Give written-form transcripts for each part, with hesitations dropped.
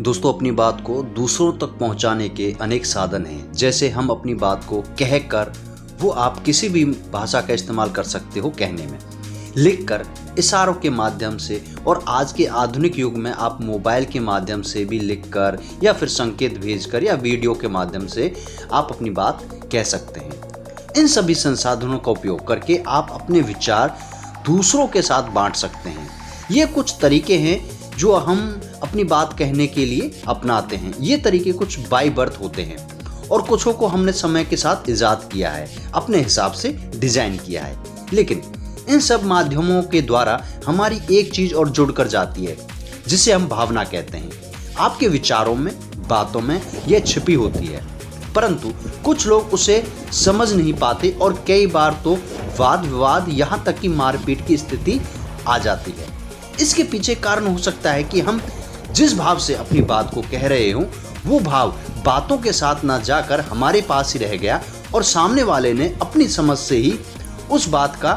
दोस्तों, अपनी बात को दूसरों तक पहुंचाने के अनेक साधन हैं। जैसे हम अपनी बात को कहकर, वो आप किसी भी भाषा का इस्तेमाल कर सकते हो कहने में, लिखकर, इशारों के माध्यम से, और आज के आधुनिक युग में आप मोबाइल के माध्यम से भी लिखकर या फिर संकेत भेजकर या वीडियो के माध्यम से आप अपनी बात कह सकते हैं। इन सभी संसाधनों का उपयोग करके आप अपने विचार दूसरों के साथ बांट सकते हैं। ये कुछ तरीके हैं जो हम अपनी बात कहने के लिए अपनाते हैं। ये तरीके कुछ बाय बर्थ होते हैं और कुछों को हमने समय के साथ इजाद किया है, अपने हिसाब से डिजाइन किया है। लेकिन इन सब माध्यमों के द्वारा हमारी एक चीज और जुड़कर जाती है, जिसे हम भावना कहते हैं। आपके विचारों में, बातों में यह छिपी होती है, परंतु कुछ लोग उसे समझ नहीं पाते और कई बार तो वाद विवाद, यहाँ तक कि मारपीट की स्थिति आ जाती है। इसके पीछे कारण हो सकता है कि हम जिस भाव से अपनी बात को कह रहे हों, वो भाव बातों के साथ ना जाकर हमारे पास ही रह गया और सामने वाले ने अपनी समझ से ही उस बात का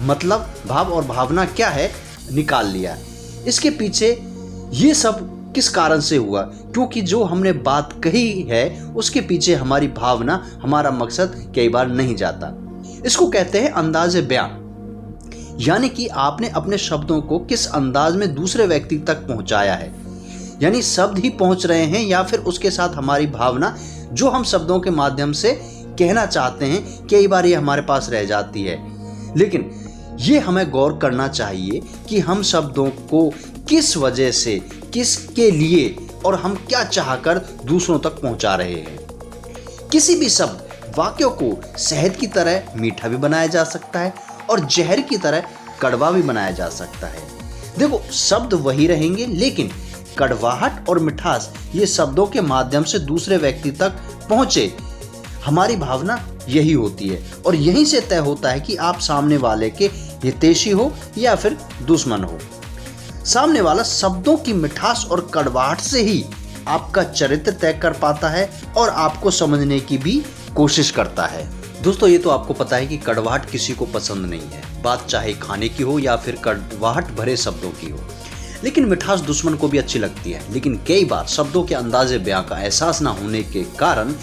मतलब, भाव और भावना क्या है निकाल लिया। इसके पीछे ये सब किस कारण से हुआ? क्योंकि जो हमने बात कही है उसके पीछे हमारी भावना, हमारा मकसद कई बार नहीं जाता। इसको कहते हैं अंदाज़े बयां, यानी कि आपने अपने शब्दों को किस अंदाज में दूसरे व्यक्ति तक पहुंचाया है। यानी शब्द ही पहुंच रहे हैं या फिर उसके साथ हमारी भावना, जो हम शब्दों के माध्यम से कहना चाहते हैं, कई बार ये हमारे पास रह जाती है। लेकिन ये हमें गौर करना चाहिए कि हम शब्दों को किस वजह से, किसके लिए और हम क्या चाहकर दूसरों तक पहुंचा रहे हैं। किसी भी शब्द, वाक्यों को शहद की तरह मीठा भी बनाया जा सकता है और जहर की तरह कड़वा भी बनाया जा सकता है। देखो, शब्द वही रहेंगे, लेकिन कड़वाहट और मिठास ये शब्दों के माध्यम से दूसरे व्यक्ति तक पहुंचे, हमारी भावना यही होती है। और यहीं से तय होता है कि आप सामने वाले के हितैषी हो या फिर दुश्मन हो। सामने वाला शब्दों की मिठास और कड़वाहट से ही आपका चरित्र तय कर पाता है और आपको समझने की भी कोशिश करता है। दोस्तों, ये तो आपको पता है कि कड़वाहट किसी को पसंद नहीं है, बात चाहे खाने की हो या फिर कड़वाहट भरे शब्दों की हो। लेकिन मिठास दुश्मन को भी अच्छी लगती है। लेकिन कई बार शब्दों के अंदाजे बयां का एहसास ना होने के कारण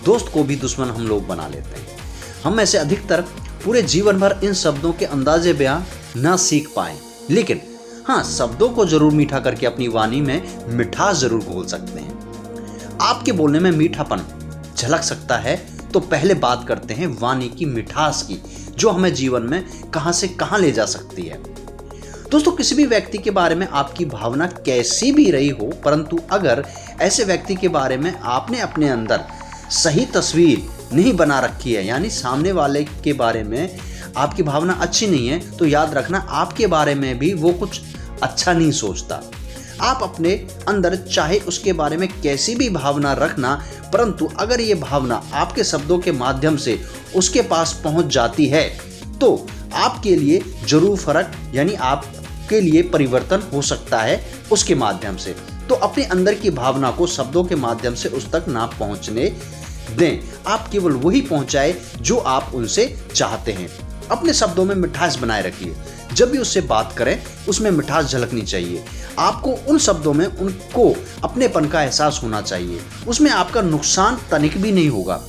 दोस्त को भी दुश्मन हम लोग बना लेते हैं। हम में से अधिकतर पूरे जीवन भर इन शब्दों के अंदाजे बयां ना सीख पाए, लेकिन हाँ, शब्दों को जरूर मीठा करके अपनी वाणी में मिठास जरूर घोल सकते हैं। आपके बोलने में मीठापन झलक सकता है, तो पहले बात करते हैं वाणी की मिठास की, जो हमें जीवन में कहां से कहां ले जा सकती है। दोस्तों, किसी भी व्यक्ति के बारे में आपकी भावना कैसी भी रही हो, परंतु अगर ऐसे व्यक्ति के बारे में आपने अपने अंदर सही तस्वीर नहीं बना रखी है, यानी सामने वाले के बारे में आपकी भावना अच्छी नहीं है, तो याद रखना आपके बारे में भी वो कुछ अच्छा नहीं सोचता। आप अपने अंदर चाहे उसके बारे में कैसी भी भावना रखना, परंतु अगर ये भावना आपके शब्दों के माध्यम से उसके पास पहुंच जाती है, तो आपके लिए जरूर फर्क, यानी आपके लिए परिवर्तन हो सकता है उसके माध्यम से। तो अपने अंदर की भावना को शब्दों के माध्यम से उस तक ना पहुंचने दें। आप केवल वही पहुंचाए जो आप उनसे चाहते हैं। अपने शब्दों में मिठास बनाए रखिए। जब भी उससे बात करें, उसमें मिठास झलकनी चाहिए। आपको उन शब्दों में उनको अपनेपन का एहसास होना चाहिए। उसमें आपका नुकसान तनिक भी नहीं होगा।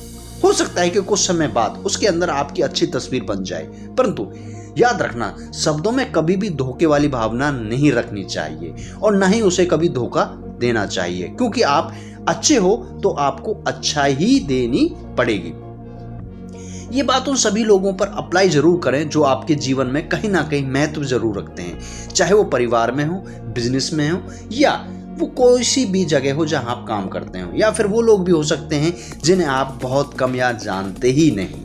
हो सकता है कि कुछ समय बाद उसके अंदर आपकी अच्छी तस्वीर बन जाए, परंतु याद रखना, शब्दों में कभी भी धोखे वाली भावना नहीं रखनी चाहिए और ना ही उसे कभी धोखा देना चाहिए, क्योंकि आप अच्छे हो तो आपको अच्छा ही देनी पड़ेगी। ये बात उन सभी लोगों पर अप्लाई जरूर करें जो आपके जीवन में कहीं ना कहीं महत्व जरूर रखते हैं, चाहे वो परिवार में हो, बिजनेस में हो, या वो कोई सी भी जगह हो जहां आप काम करते हो, या फिर वो लोग भी हो सकते हैं जिन्हें आप बहुत कम या जानते ही नहीं।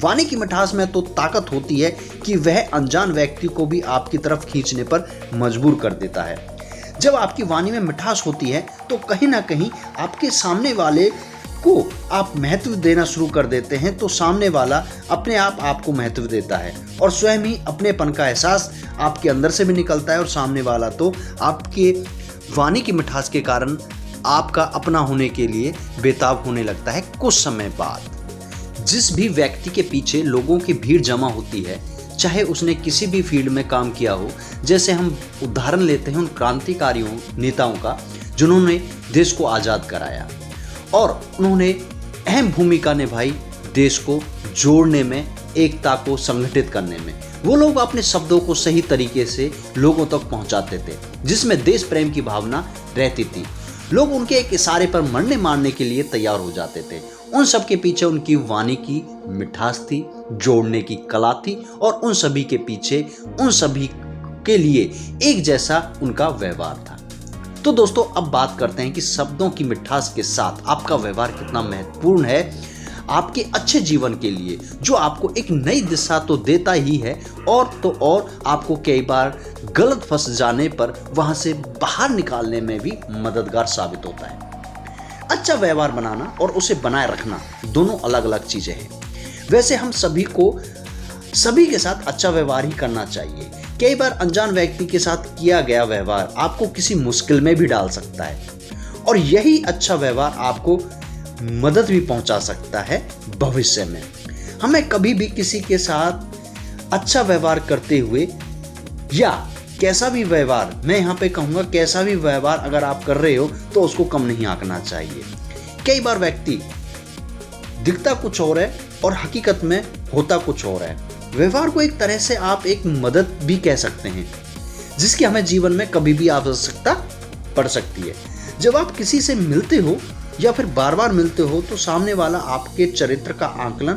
वाणी की मिठास में तो ताकत होती है कि वह अनजान व्यक्ति को भी आपकी तरफ खींचने पर मजबूर कर देता है। जब आपकी वाणी में मिठास होती है तो कहीं ना कहीं आपके सामने वाले को आप महत्व देना शुरू कर देते हैं, तो सामने वाला अपने आप आपको महत्व देता है और स्वयं ही अपनेपन का एहसास आपके अंदर से भी निकलता है और सामने वाला तो आपके वाणी की मिठास के कारण आपका अपना होने के लिए बेताब होने लगता है कुछ समय बाद। जिस भी व्यक्ति के पीछे लोगों की भीड़ जमा होती है, चाहे उसने किसी भी फील्ड में काम किया हो, जैसे हम उदाहरण लेते हैं उन क्रांतिकारियों, नेताओं का, जिन्होंने देश को आज़ाद कराया और उन्होंने अहम भूमिका निभाई देश को जोड़ने में, एकता को संगठित करने में। वो लोग अपने शब्दों को सही तरीके से लोगों तक पहुंचाते थे, जिसमें देश प्रेम की भावना रहती थी। लोग उनके एक इशारे पर मरने मारने के लिए तैयार हो जाते थे। उन सब के पीछे उनकी वाणी की मिठास थी, जोड़ने की कला थी और उन सभी के पीछे उन सभी के लिए एक जैसा उनका व्यवहार था। तो दोस्तों, अब बात करते हैं कि शब्दों की मिठास के साथ आपका व्यवहार कितना महत्वपूर्ण है आपके अच्छे जीवन के लिए, जो आपको एक नई दिशा तो देता ही है और तो और आपको कई बार गलत फंस जाने पर वहां से बाहर निकालने में भी मददगार साबित होता है। अच्छा व्यवहार बनाना और उसे बनाए रखना दोनों अलग अलग चीजें हैं। वैसे हम सभी के साथ अच्छा व्यवहार ही करना चाहिए। कई बार अनजान व्यक्ति के साथ किया गया व्यवहार आपको किसी मुश्किल में भी डाल सकता है और यही अच्छा व्यवहार आपको मदद भी पहुंचा सकता है भविष्य में। हमें कभी भी किसी के साथ अच्छा व्यवहार करते हुए या कैसा भी व्यवहार, मैं यहाँ पे कहूँगा कैसा भी व्यवहार अगर आप कर रहे हो तो उसको कम नहीं आंकना चाहिए। कई बार व्यक्ति दिखता कुछ और है और हकीकत में होता कुछ और है। व्यवहार को एक तरह से आप एक मदद भी कह सकते हैं, जिसकी हमें जीवन में कभी भी आवश्यकता पड़ सकती है। जब आप किसी से मिलते हो या फिर बार बार मिलते हो तो सामने वाला आपके चरित्र का आकलन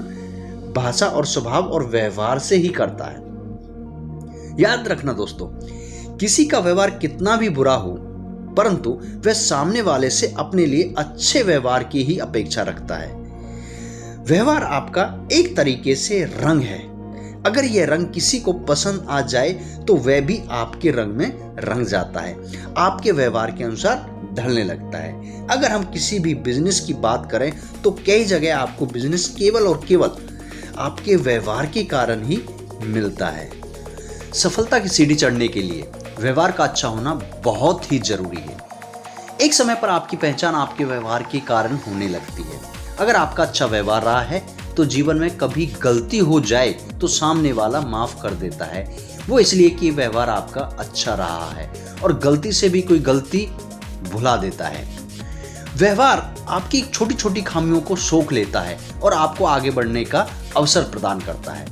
भाषा और स्वभाव और व्यवहार से ही करता है। याद रखना दोस्तों, किसी का व्यवहार कितना भी बुरा हो परंतु वह सामने वाले से अपने लिए अच्छे व्यवहार की ही अपेक्षा रखता है। व्यवहार आपका एक तरीके से रंग है। अगर यह रंग किसी को पसंद आ जाए तो वह भी आपके रंग में रंग जाता है, आपके व्यवहार के अनुसार ढलने लगता है। अगर हम किसी भी बिजनेस की बात करें तो कई जगह आपको बिजनेस केवल और केवल आपके व्यवहार के कारण ही मिलता है। सफलता की सीढ़ी चढ़ने के लिए व्यवहार का अच्छा होना बहुत ही जरूरी है। एक समय पर आपकी पहचान आपके व्यवहार के कारण होने लगती है। अगर आपका अच्छा व्यवहार रहा है तो जीवन में कभी गलती हो जाए तो सामने वाला माफ कर देता है, वो इसलिए कि व्यवहार आपका अच्छा रहा है और गलती से भी कोई गलती भुला देता है। व्यवहार आपकी छोटी छोटी खामियों को सोख लेता है और आपको आगे बढ़ने का अवसर प्रदान करता है।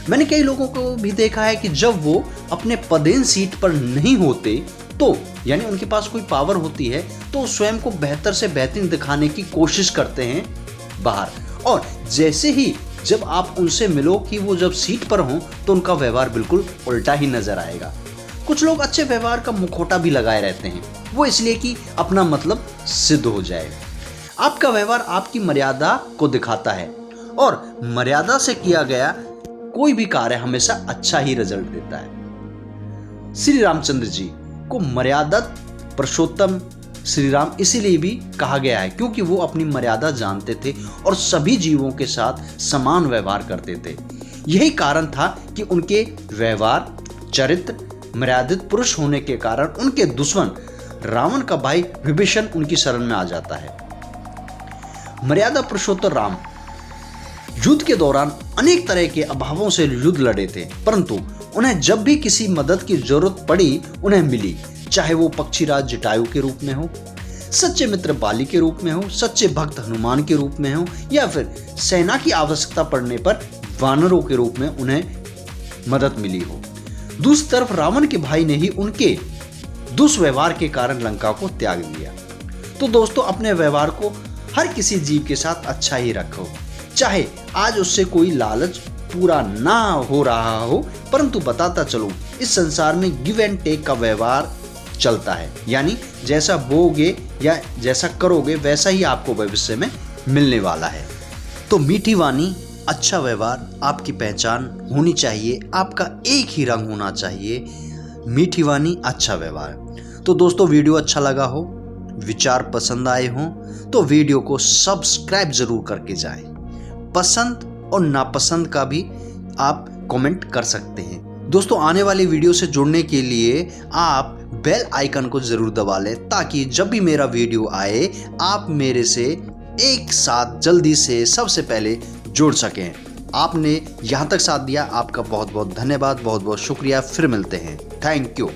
मैंने कई लोगों को भी देखा है कि जब वो अपने पदेन सीट पर नहीं होते तो यानी उनके पास कोई पावर होती है तो स्वयं को बेहतर से बेहतरीन दिखाने की कोशिश करते हैं बाहर, और जैसे ही जब आप उनसे मिलो कि वो जब सीट पर हों तो उनका व्यवहार बिल्कुल उल्टा ही नजर आएगा। कुछ लोग अच्छे व्यवहार का मुखौटा भी लगाए रहते हैं, वो इसलिए कि अपना मतलब सिद्ध हो जाए। आपका व्यवहार आपकी मर्यादा को दिखाता है और मर्यादा से किया गया कोई भी कार्य हमेशा अच्छा ही रिजल्ट देता है। श्री रामचंद्र जी को मर्यादा पुरुषोत्तम श्री राम इसीलिए भी कहा गया है क्योंकि वो अपनी मर्यादा जानते थे और सभी जीवों के साथ समान व्यवहार करते थे। यही कारण था कि उनके व्यवहार, चरित्र, मर्यादित पुरुष होने के कारण उनके दुश्मन रावण का भाई विभीषण उनकी शरण में आ जाता है। मर्यादा पुरुषोत्तम राम युद्ध के दौरान अनेक तरह के अभावों से युद्ध लड़े थे, परंतु उन्हें जब भी किसी मदद की जरूरत पड़ी उन्हें मिली, चाहे वो पक्षीराज जटायु के रूप में हो, सच्चे मित्र बाली के रूप में हो, सच्चे भक्त हनुमान के रूप में हो या फिर सेना की आवश्यकता पड़ने पर वानरों के रूप में उन्हें मदद मिली हो। दूसरी तरफ रावण के भाई ने ही उनके दुष्व्यवहार के कारण लंका को त्याग दिया। तो दोस्तों, अपने व्यवहार को हर किसी जीव के साथ अच्छा ही रखो, चाहे आज उससे कोई लालच पूरा ना हो रहा हो, परंतु बताता चलो इस संसार में गिव एंड टेक का व्यवहार चलता है, यानी जैसा बोगे या जैसा करोगे वैसा ही आपको भविष्य में मिलने वाला है। तो मीठी वाणी, अच्छा व्यवहार आपकी पहचान होनी चाहिए, आपका एक ही रंग होना चाहिए, मीठी वाणी, अच्छा व्यवहार। तो दोस्तों, वीडियो अच्छा लगा हो, विचार पसंद आए हों तो वीडियो को सब्सक्राइब जरूर करके जाएं। पसंद और नापसंद का भी आप कमेंट कर सकते हैं। दोस्तों, आने वाली वीडियो से जुड़ने के लिए आप बेल आइकन को जरूर दबा लें ताकि जब भी मेरा वीडियो आए आप मेरे से एक साथ जल्दी से सबसे पहले जुड़ सकें। आपने यहाँ तक साथ दिया, आपका बहुत बहुत धन्यवाद, बहुत बहुत शुक्रिया। फिर मिलते हैं। Thank you.